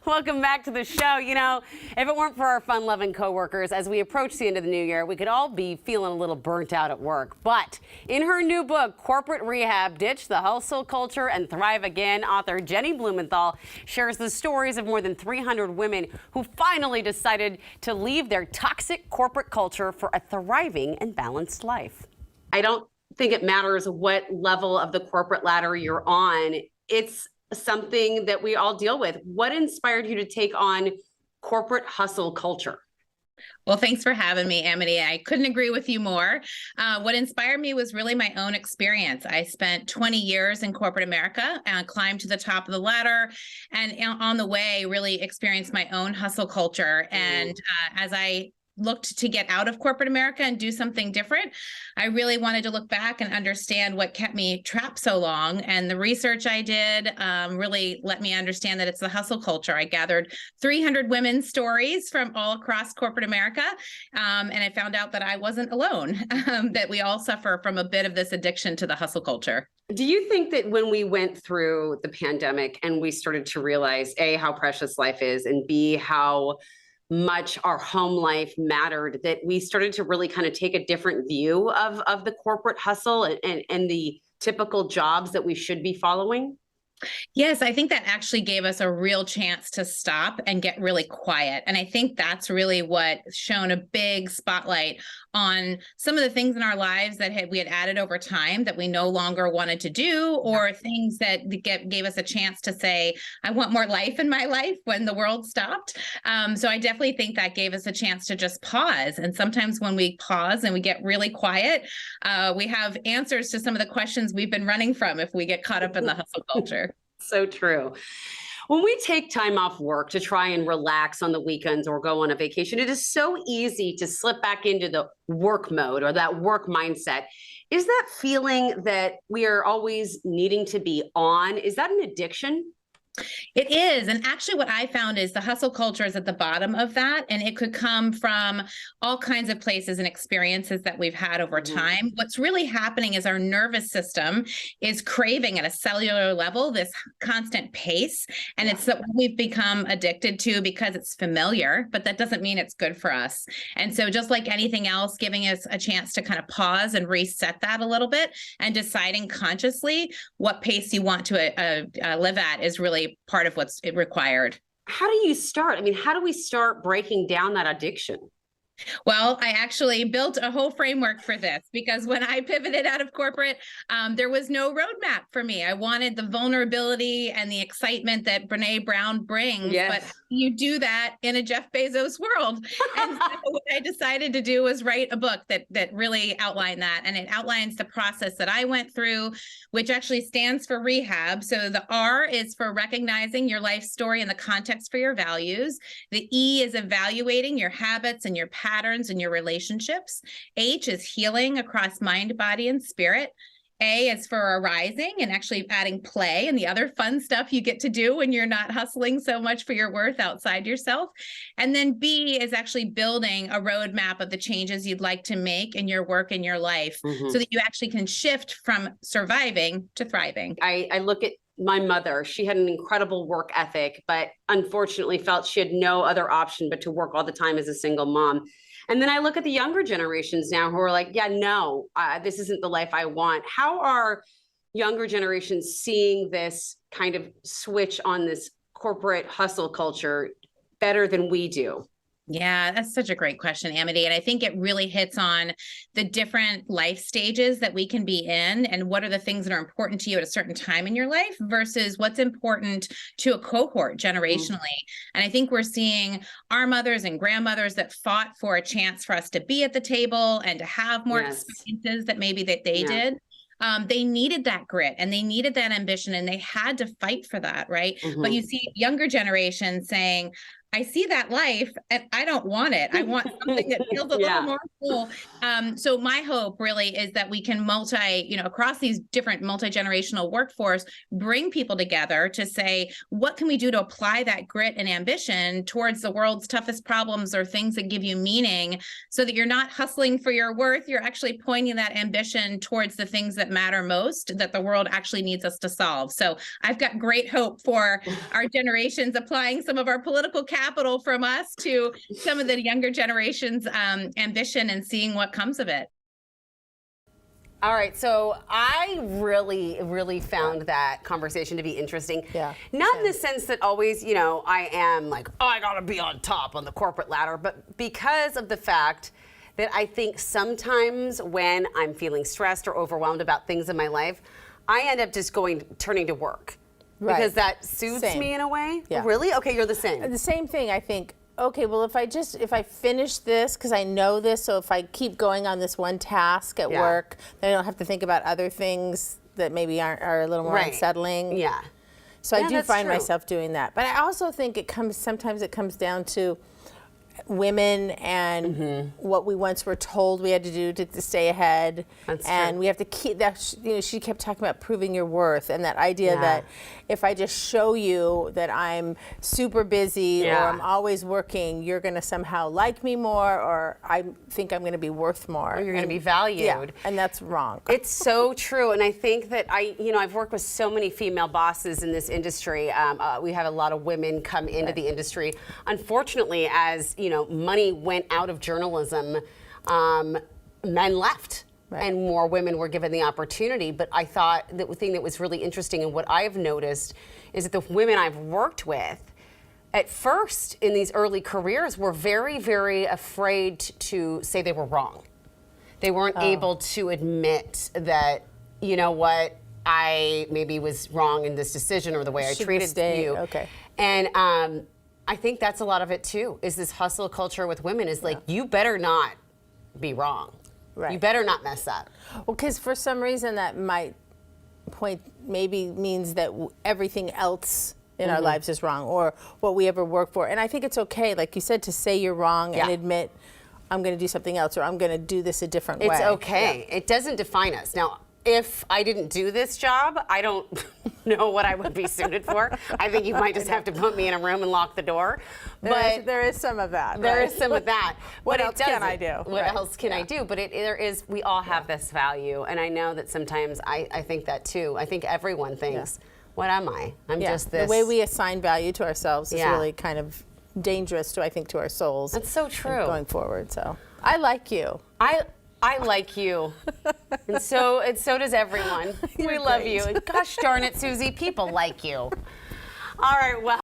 Welcome back to the show. You know, if it weren't for our fun-loving coworkers, as we approach the end of the new year, we could all be feeling a little burnt out at work. But in her new book, Corporate Rehab, Ditch the Hustle Culture and Thrive Again, author Jenny Blumenthal shares the stories of more than 300 women who finally decided to leave their toxic corporate culture for a thriving and balanced life. I don't think it matters what level of the corporate ladder you're on. It's something that we all deal with. What inspired you to take on corporate hustle culture? Well, thanks for having me, Amity. I couldn't agree with you more. What inspired me was really my own experience. I spent 20 years in corporate America and climbed to the top of the ladder, and on the way really experienced my own hustle culture. And as I looked to get out of corporate America and do something different, I really wanted to look back and understand what kept me trapped so long. And the research I did really let me understand that it's the hustle culture. I gathered 300 women's stories from all across corporate America. And I found out that I wasn't alone, that we all suffer from a bit of this addiction to the hustle culture. Do you think that when we went through the pandemic and we started to realize, A, how precious life is, and B, how much our home life mattered, that we started to really kind of take a different view of the corporate hustle and the typical jobs that we should be following? Yes, I think that actually gave us a real chance to stop and get really quiet. And I think that's really what shone a big spotlight on some of the things in our lives that we had added over time that we no longer wanted to do, or things that gave us a chance to say, I want more life in my life when the world stopped. So I definitely think that gave us a chance to just pause. And sometimes when we pause and we get really quiet, we have answers to some of the questions we've been running from if we get caught up in the hustle culture. So true. When we take time off work to try and relax on the weekends or go on a vacation, it is so easy to slip back into the work mode or that work mindset. Is that feeling that we are always needing to be on, is that an addiction? It is. And actually what I found is the hustle culture is at the bottom of that. And it could come from all kinds of places and experiences that we've had over time. What's really happening is our nervous system is craving at a cellular level this constant pace. And it's what we've become addicted to because it's familiar, but that doesn't mean it's good for us. And so just like anything else, giving us a chance to kind of pause and reset that a little bit and deciding consciously what pace you want to live at is really part of what's required. How do you start? I mean, how do we start breaking down that addiction? Well, I actually built a whole framework for this because when I pivoted out of corporate, there was no roadmap for me. I wanted the vulnerability and the excitement that Brené Brown brings, but you do that in a Jeff Bezos world. And so what I decided to do was write a book that really outlined that. And it outlines the process that I went through, which actually stands for Rehab. So the R is for recognizing your life story and the context for your values. The E is evaluating your habits and your patterns and your relationships. H is healing across mind, body, and spirit. A is for arising and actually adding play and the other fun stuff you get to do when you're not hustling so much for your worth outside yourself. And then B is actually building a roadmap of the changes you'd like to make in your work and your life so that you actually can shift from surviving to thriving. I look at my mother. She had an incredible work ethic, but unfortunately felt she had no other option but to work all the time as a single mom. And then I look at the younger generations now who are like, yeah, no, this isn't the life I want. How are younger generations seeing this kind of switch on this corporate hustle culture better than we do? Yeah, that's such a great question, Amity. And I think it really hits on the different life stages that we can be in and what are the things that are important to you at a certain time in your life versus what's important to a cohort generationally. And I think we're seeing our mothers and grandmothers that fought for a chance for us to be at the table and to have more experiences that maybe that they did. They needed that grit and they needed that ambition and they had to fight for that, right? But you see younger generations saying, I see that life and I don't want it. I want something that feels a little more full. So my hope really is that we can across these different multi-generational workforce, bring people together to say, what can we do to apply that grit and ambition towards the world's toughest problems or things that give you meaning, so that you're not hustling for your worth. You're actually pointing that ambition towards the things that matter most, that the world actually needs us to solve. So I've got great hope for our generations applying some of our political capital from us to some of the younger generations' ambition and seeing what comes of it. All right, so I really found that conversation to be interesting. Yeah. Not in the sense that always, I am like, oh, I gotta be on top on the corporate ladder, but because of the fact that I think sometimes when I'm feeling stressed or overwhelmed about things in my life, I end up just turning to work. Right. Because that suits me in a way. Yeah. Really? Okay, you're the same. The same thing, I think. Okay, well, if I finish this, because I know this, so if I keep going on this one task at work, then I don't have to think about other things that maybe are a little more unsettling. Yeah. So I do find true. myself doing that. But I also think sometimes it comes down to women and what we once were told we had to do to stay ahead. That's and true. we have to keep that. She kept talking about proving your worth, and that idea that if I just show you that I'm super busy or I'm always working, you're going to somehow like me more, or I think I'm going to be worth more. Or you're going to be valued. Yeah, and that's wrong. It's so true, and I think that I've worked with so many female bosses in this industry. We have a lot of women come into the industry. Unfortunately, as money went out of journalism, men left. Right. And more women were given the opportunity. But I thought the thing that was really interesting and what I've noticed is that the women I've worked with, at first in these early careers, were very, very afraid to say they were wrong. They weren't able to admit that, I maybe was wrong in this decision or the way I treated you. Okay. And I think that's a lot of it too, is this hustle culture with women is like, you better not be wrong. Right. You better not mess up. Well, because for some reason that might point maybe means that everything else in our lives is wrong, or what we ever work for. And I think it's okay, like you said, to say you're wrong and admit I'm going to do something else, or I'm going to do this a different way. It's okay. It doesn't define us. Now, if I didn't do this job, I don't know what I would be suited for. I think you might just have to put me in a room and lock the door. But there is some of that. There is some of that. What else can I do? What else can I do? But we all have this value. And I know that sometimes I think that too. I think everyone thinks, what am I? I'm just this. The way we assign value to ourselves is really kind of dangerous to our souls. That's so true. Going forward, so I like you. I like you, and so does everyone. We love you. And gosh darn it, Susie, people like you. All right, well.